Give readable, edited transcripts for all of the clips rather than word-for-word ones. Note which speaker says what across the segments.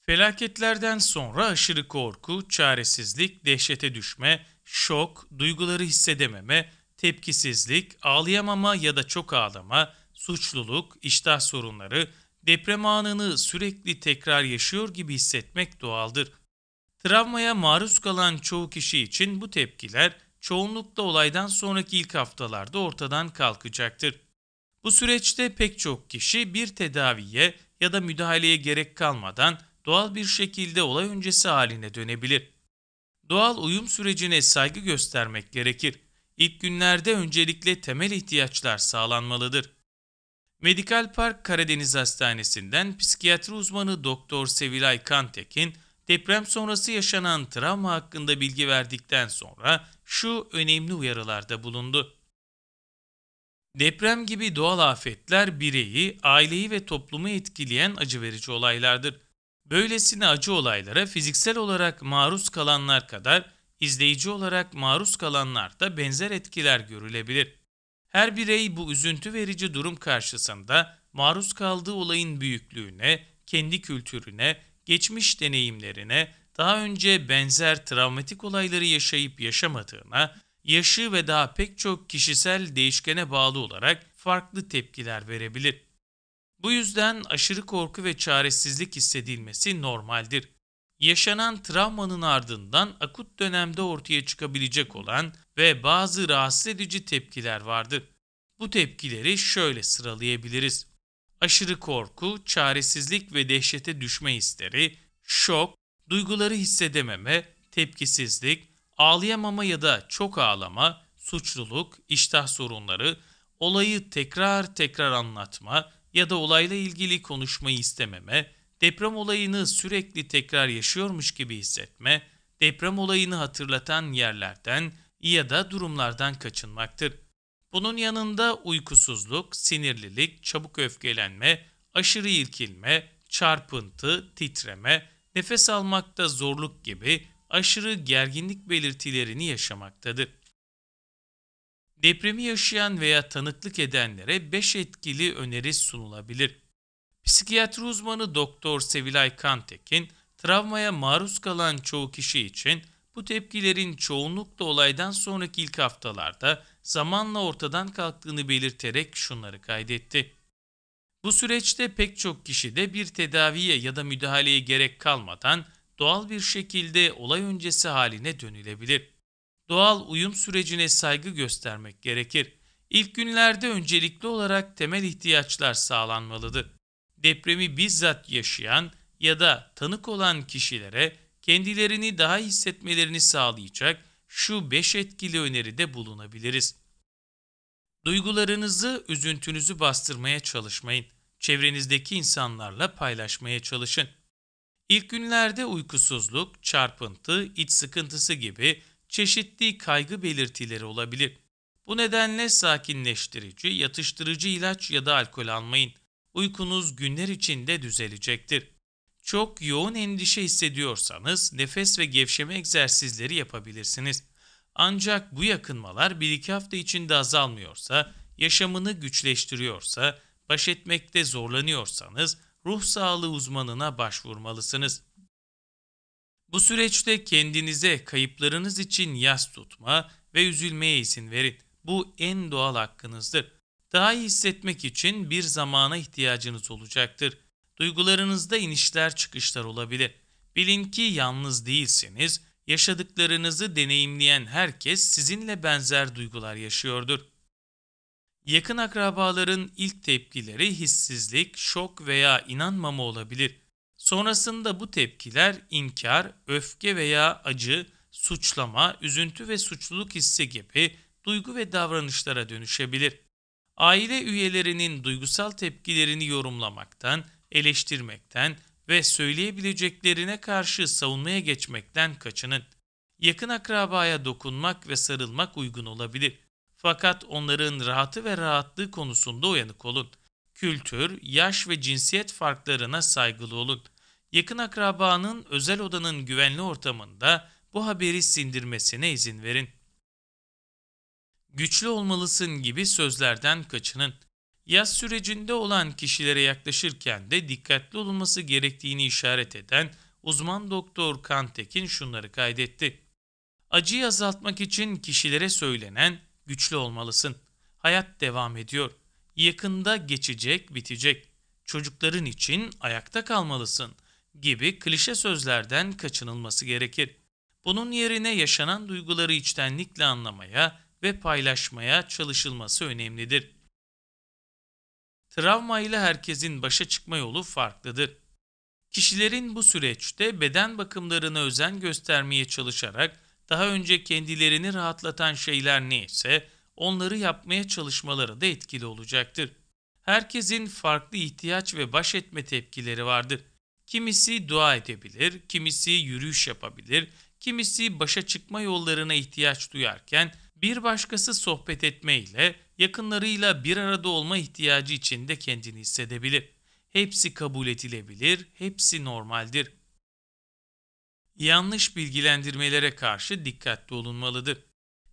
Speaker 1: Felaketlerden sonra aşırı korku, çaresizlik, dehşete düşme, şok, duyguları hissedememe, tepkisizlik, ağlayamama ya da çok ağlama, suçluluk, iştah sorunları, deprem anını sürekli tekrar yaşıyor gibi hissetmek doğaldır. Travmaya maruz kalan çoğu kişi için bu tepkiler çoğunlukla olaydan sonraki ilk haftalarda ortadan kalkacaktır. Bu süreçte pek çok kişi bir tedaviye ya da müdahaleye gerek kalmadan doğal bir şekilde olay öncesi haline dönebilir. Doğal uyum sürecine saygı göstermek gerekir. İlk günlerde öncelikle temel ihtiyaçlar sağlanmalıdır. Medikal Park Karadeniz Hastanesi'nden psikiyatri uzmanı Doktor Sevilay Kantekin, deprem sonrası yaşanan travma hakkında bilgi verdikten sonra şu önemli uyarılarda bulundu. Deprem gibi doğal afetler bireyi, aileyi ve toplumu etkileyen acı verici olaylardır. Böylesine acı olaylara fiziksel olarak maruz kalanlar kadar izleyici olarak maruz kalanlarda benzer etkiler görülebilir. Her birey bu üzüntü verici durum karşısında maruz kaldığı olayın büyüklüğüne, kendi kültürüne, geçmiş deneyimlerine, daha önce benzer travmatik olayları yaşayıp yaşamadığına, yaşı ve daha pek çok kişisel değişkene bağlı olarak farklı tepkiler verebilir. Bu yüzden aşırı korku ve çaresizlik hissedilmesi normaldir. Yaşanan travmanın ardından akut dönemde ortaya çıkabilecek olan ve bazı rahatsız edici tepkiler vardır. Bu tepkileri şöyle sıralayabiliriz: aşırı korku, çaresizlik ve dehşete düşme hisleri, şok, duyguları hissedememe, tepkisizlik, ağlayamama ya da çok ağlama, suçluluk, iştah sorunları, olayı tekrar tekrar anlatma ya da olayla ilgili konuşmayı istememe, deprem olayını sürekli tekrar yaşıyormuş gibi hissetme, deprem olayını hatırlatan yerlerden ya da durumlardan kaçınmaktır. Bunun yanında uykusuzluk, sinirlilik, çabuk öfkelenme, aşırı irkilme, çarpıntı, titreme, nefes almakta zorluk gibi aşırı gerginlik belirtilerini yaşamaktadır. Depremi yaşayan veya tanıklık edenlere 5 etkili öneri sunulabilir. Psikiyatri uzmanı Doktor Sevilay Kantekin, travmaya maruz kalan çoğu kişi için bu tepkilerin çoğunlukla olaydan sonraki ilk haftalarda zamanla ortadan kalktığını belirterek şunları kaydetti: bu süreçte pek çok kişide bir tedaviye ya da müdahaleye gerek kalmadan doğal bir şekilde olay öncesi haline dönülebilir. Doğal uyum sürecine saygı göstermek gerekir. İlk günlerde öncelikli olarak temel ihtiyaçlar sağlanmalıdır. Depremi bizzat yaşayan ya da tanık olan kişilere kendilerini daha iyi hissetmelerini sağlayacak şu 5 etkili öneride bulunabiliriz. Duygularınızı, üzüntünüzü bastırmaya çalışmayın. Çevrenizdeki insanlarla paylaşmaya çalışın. İlk günlerde uykusuzluk, çarpıntı, iç sıkıntısı gibi çeşitli kaygı belirtileri olabilir. Bu nedenle sakinleştirici, yatıştırıcı ilaç ya da alkol almayın. Uykunuz günler içinde düzelecektir. Çok yoğun endişe hissediyorsanız nefes ve gevşeme egzersizleri yapabilirsiniz. Ancak bu yakınmalar 1-2 hafta içinde azalmıyorsa, yaşamını güçleştiriyorsa, baş etmekte zorlanıyorsanız ruh sağlığı uzmanına başvurmalısınız. Bu süreçte kendinize kayıplarınız için yas tutma ve üzülmeye izin verin. Bu en doğal hakkınızdır. Daha iyi hissetmek için bir zamana ihtiyacınız olacaktır. Duygularınızda inişler çıkışlar olabilir. Bilin ki yalnız değilsiniz. Yaşadıklarınızı deneyimleyen herkes sizinle benzer duygular yaşıyordur. Yakın akrabaların ilk tepkileri hissizlik, şok veya inanmama olabilir. Sonrasında bu tepkiler inkar, öfke veya acı, suçlama, üzüntü ve suçluluk hissi gibi duygu ve davranışlara dönüşebilir. Aile üyelerinin duygusal tepkilerini yorumlamaktan, eleştirmekten ve söyleyebileceklerine karşı savunmaya geçmekten kaçının. Yakın akrabaya dokunmak ve sarılmak uygun olabilir. Fakat onların rahatı ve rahatlığı konusunda uyanık olun. Kültür, yaş ve cinsiyet farklarına saygılı olun. Yakın akrabanın özel odanın güvenli ortamında bu haberi sindirmesine izin verin. Güçlü olmalısın gibi sözlerden kaçının. Yaz sürecinde olan kişilere yaklaşırken de dikkatli olunması gerektiğini işaret eden uzman doktor Kantekin şunları kaydetti. Acıyı azaltmak için kişilere söylenen güçlü olmalısın. Hayat devam ediyor. Yakında geçecek, bitecek. Çocukların için ayakta kalmalısın gibi klişe sözlerden kaçınılması gerekir. Bunun yerine yaşanan duyguları içtenlikle anlamaya ve paylaşmaya çalışılması önemlidir. Travma ile herkesin başa çıkma yolu farklıdır. Kişilerin bu süreçte beden bakımlarına özen göstermeye çalışarak daha önce kendilerini rahatlatan şeyler neyse onları yapmaya çalışmaları da etkili olacaktır. Herkesin farklı ihtiyaç ve baş etme tepkileri vardır. Kimisi dua edebilir, kimisi yürüyüş yapabilir, kimisi başa çıkma yollarına ihtiyaç duyarken bir başkası sohbet etme ile yakınlarıyla bir arada olma ihtiyacı içinde kendini hissedebilir. Hepsi kabul edilebilir, hepsi normaldir. Yanlış bilgilendirmelere karşı dikkatli olunmalıdır.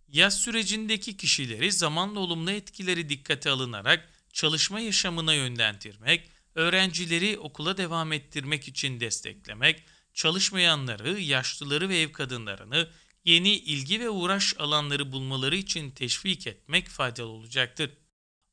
Speaker 1: Yaz sürecindeki kişileri zamanla olumlu etkileri dikkate alınarak çalışma yaşamına yönlendirmek, öğrencileri okula devam ettirmek için desteklemek, çalışmayanları, yaşlıları ve ev kadınlarını yeni ilgi ve uğraş alanları bulmaları için teşvik etmek faydalı olacaktır.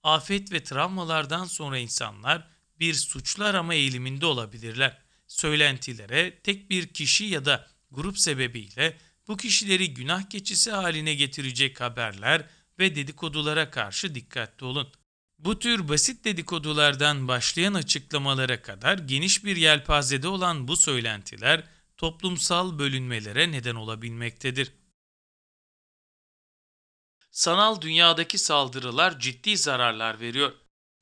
Speaker 1: Afet ve travmalardan sonra insanlar bir suçlu arama eğiliminde olabilirler. Söylentilere tek bir kişi ya da grup sebebiyle bu kişileri günah keçisi haline getirecek haberler ve dedikodulara karşı dikkatli olun. Bu tür basit dedikodulardan başlayan açıklamalara kadar geniş bir yelpazede olan bu söylentiler toplumsal bölünmelere neden olabilmektedir. Sanal dünyadaki saldırılar ciddi zararlar veriyor.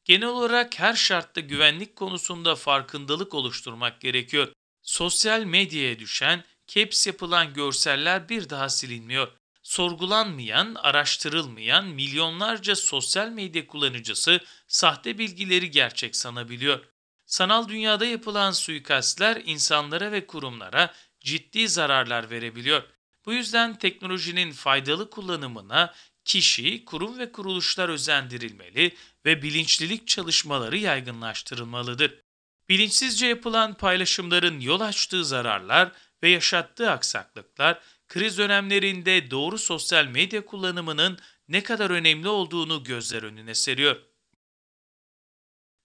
Speaker 1: Genel olarak her şartta güvenlik konusunda farkındalık oluşturmak gerekiyor. Sosyal medyaya düşen, caps yapılan görseller bir daha silinmiyor. Sorgulanmayan, araştırılmayan milyonlarca sosyal medya kullanıcısı sahte bilgileri gerçek sanabiliyor. Sanal dünyada yapılan suikastler insanlara ve kurumlara ciddi zararlar verebiliyor. Bu yüzden teknolojinin faydalı kullanımına kişi, kurum ve kuruluşlar özendirilmeli ve bilinçlilik çalışmaları yaygınlaştırılmalıdır. Bilinçsizce yapılan paylaşımların yol açtığı zararlar ve yaşattığı aksaklıklar, kriz dönemlerinde doğru sosyal medya kullanımının ne kadar önemli olduğunu gözler önüne seriyor.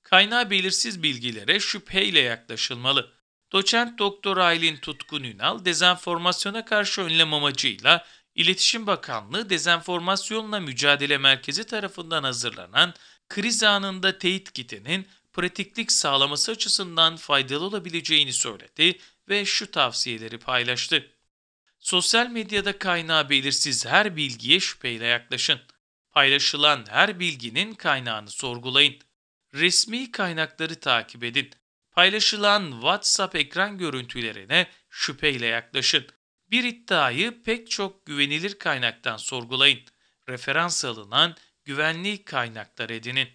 Speaker 1: Kaynağı belirsiz bilgilere şüpheyle yaklaşılmalı. Doçent Doktor Aylin Tutkun Ünal, dezenformasyona karşı önlem amacıyla İletişim Bakanlığı Dezenformasyonla Mücadele Merkezi tarafından hazırlanan kriz anında teyit kitinin pratiklik sağlaması açısından faydalı olabileceğini söyledi ve şu tavsiyeleri paylaştı. Sosyal medyada kaynağı belirsiz her bilgiye şüpheyle yaklaşın. Paylaşılan her bilginin kaynağını sorgulayın. Resmi kaynakları takip edin. Paylaşılan WhatsApp ekran görüntülerine şüpheyle yaklaşın. Bir iddiayı pek çok güvenilir kaynaktan sorgulayın. Referans alınan güvenli kaynaklar edinin.